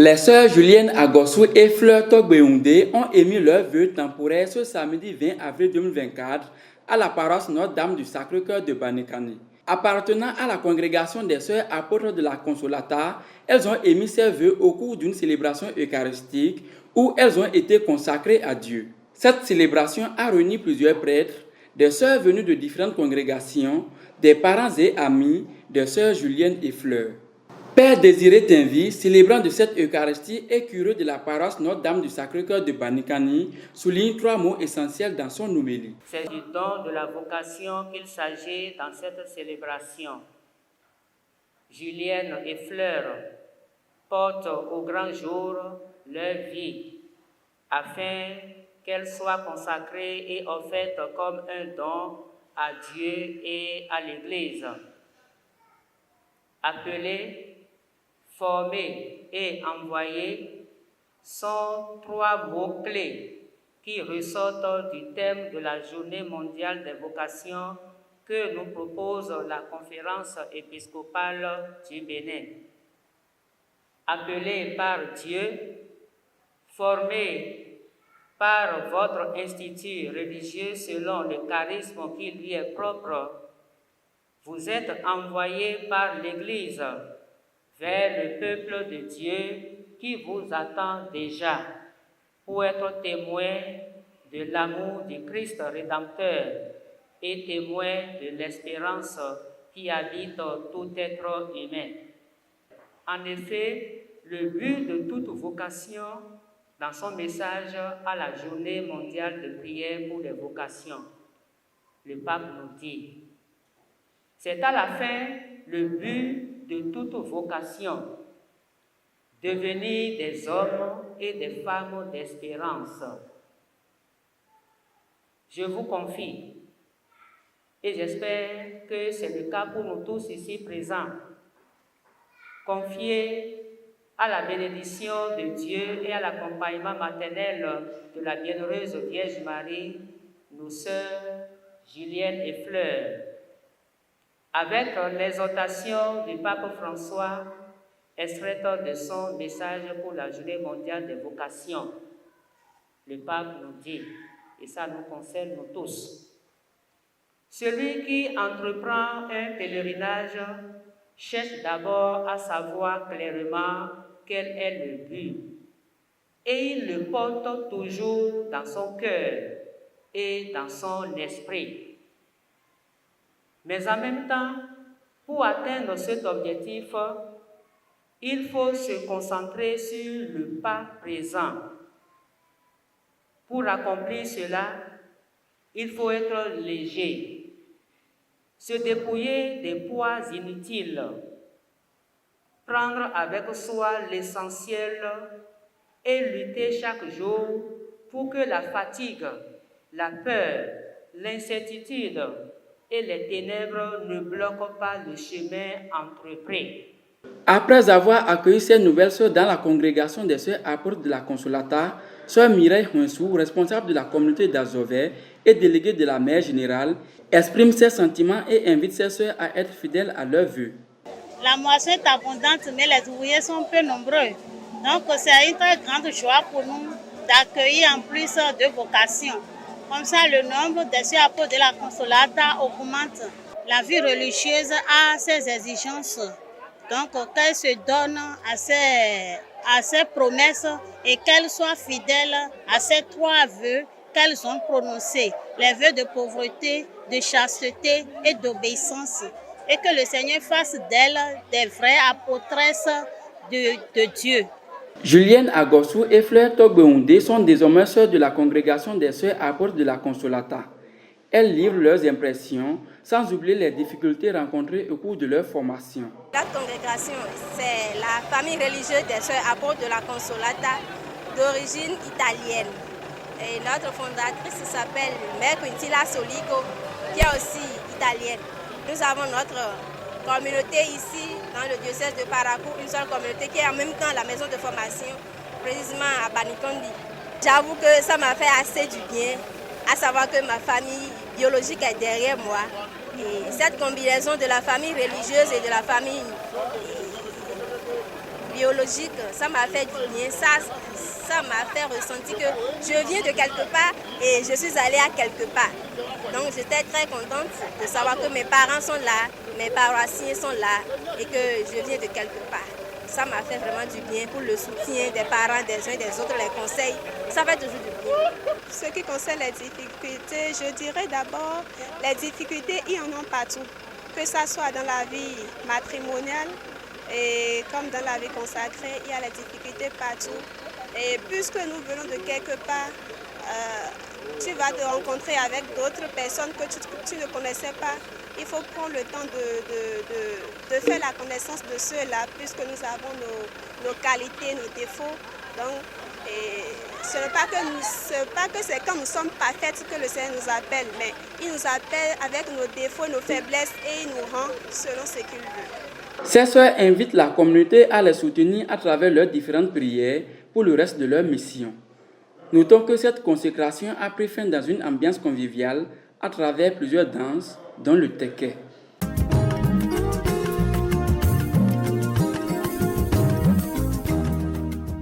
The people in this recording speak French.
Les sœurs Julienne Agossou et Fleur Togbeoundé ont émis leurs vœux temporaires ce samedi 20 avril 2024 à la paroisse Notre-Dame du Sacré-Cœur de Banikani. Appartenant à la congrégation des sœurs apôtres de la Consolata, elles ont émis ces vœux au cours d'une célébration eucharistique où elles ont été consacrées à Dieu. Cette célébration a réuni plusieurs prêtres, des sœurs venues de différentes congrégations, des parents et amis des sœurs Julienne et Fleur. Père Désiré Tinvi, célébrant de cette Eucharistie et curé de la paroisse Notre-Dame du Sacré-Cœur de Banikani, souligne 3 mots essentiels dans son homélie. C'est du don de la vocation qu'il s'agit dans cette célébration. Julienne et Fleur portent au grand jour leur vie afin qu'elle soit consacrée et offerte comme un don à Dieu et à l'Église. Appelée, formée et envoyée sont 3 mots-clés qui ressortent du thème de la Journée mondiale des vocations que nous propose la Conférence épiscopale du Bénin. Appelée par Dieu, formée par votre institut religieux selon le charisme qui lui est propre, vous êtes envoyés par l'Église vers le peuple de Dieu qui vous attend déjà pour être témoin de l'amour du Christ Rédempteur et témoin de l'espérance qui habite tout être humain. En effet, le but de toute vocation, dans son message à la Journée mondiale de prière pour les vocations, le pape nous dit: c'est à la fin le but de toute vocation, devenir des hommes et des femmes d'espérance. Je vous confie, et j'espère que c'est le cas pour nous tous ici présents, confier à la bénédiction de Dieu et à l'accompagnement maternel de la bienheureuse Vierge Marie, nos sœurs Julienne et Fleur, avec l'exhortation du pape François, extraite de son message pour la Journée mondiale des vocations. Le pape nous dit, et ça nous concerne nous tous: celui qui entreprend un pèlerinage cherche d'abord à savoir clairement quel est le but, et il le porte toujours dans son cœur et dans son esprit. Mais en même temps, pour atteindre cet objectif, il faut se concentrer sur le pas présent. Pour accomplir cela, il faut être léger, se dépouiller des poids inutiles, prendre avec soi l'essentiel et lutter chaque jour pour que la fatigue, la peur, l'incertitude et les ténèbres ne bloquent pas le chemin entrepris. Après avoir accueilli ces nouvelles sœurs dans la congrégation des sœurs apôtres de la Consolata, sœur Mireille Hunsou, responsable de la communauté d'Azové et déléguée de la mère générale, exprime ses sentiments et invite ses sœurs à être fidèles à leurs vœux. La moisson est abondante, mais les ouvriers sont peu nombreux. Donc c'est une très grande joie pour nous d'accueillir en plus de vocations. Comme ça, le nombre des sœurs apôtres de la Consolata augmente. La vie religieuse a ses exigences. Donc, qu'elle se donne à ses promesses et qu'elle soit fidèle à ces 3 vœux qu'elles ont prononcés. Les vœux de pauvreté, de chasteté et d'obéissance. Et que le Seigneur fasse d'elles des vraies apôtresses de Dieu. Julienne Agossou et Fleur Togbeoundé sont désormais sœurs de la congrégation des sœurs apôtres de la Consolata. Elles livrent leurs impressions, sans oublier les difficultés rencontrées au cours de leur formation. La congrégation, c'est la famille religieuse des sœurs apôtres de la Consolata, d'origine italienne. Et notre fondatrice s'appelle Mère Quintilla Solico, qui est aussi italienne. Nous avons notre communauté ici, dans le diocèse de Parakou, une seule communauté qui est en même temps la maison de formation, précisément à Banikondi. J'avoue que ça m'a fait assez du bien, à savoir que ma famille biologique est derrière moi. Et cette combinaison de la famille religieuse et de la famille biologique, ça m'a fait du bien. Ça m'a fait ressentir que je viens de quelque part et je suis allée à quelque part. Donc j'étais très contente de savoir que mes parents sont là, mes paroissiens sont là et que je viens de quelque part. Ça m'a fait vraiment du bien pour le soutien des parents, des uns et des autres, les conseils. Ça fait toujours du bien. Ce qui concerne les difficultés, je dirais d'abord, les difficultés, il y en a partout. Que ce soit dans la vie matrimoniale et comme dans la vie consacrée, il y a les difficultés partout. Et puisque nous venons de quelque part, tu vas te rencontrer avec d'autres personnes que tu ne connaissais pas. Il faut prendre le temps de faire la connaissance de ceux-là, puisque nous avons nos qualités, nos défauts. Donc, ce n'est pas que c'est quand nous sommes parfaits que le Seigneur nous appelle, mais il nous appelle avec nos défauts, nos faiblesses et il nous rend selon ce qu'il veut. Ces sœurs invitent la communauté à les soutenir à travers leurs différentes prières pour le reste de leur mission. Notons que cette consécration a pris fin dans une ambiance conviviale à travers plusieurs danses, dont le teke.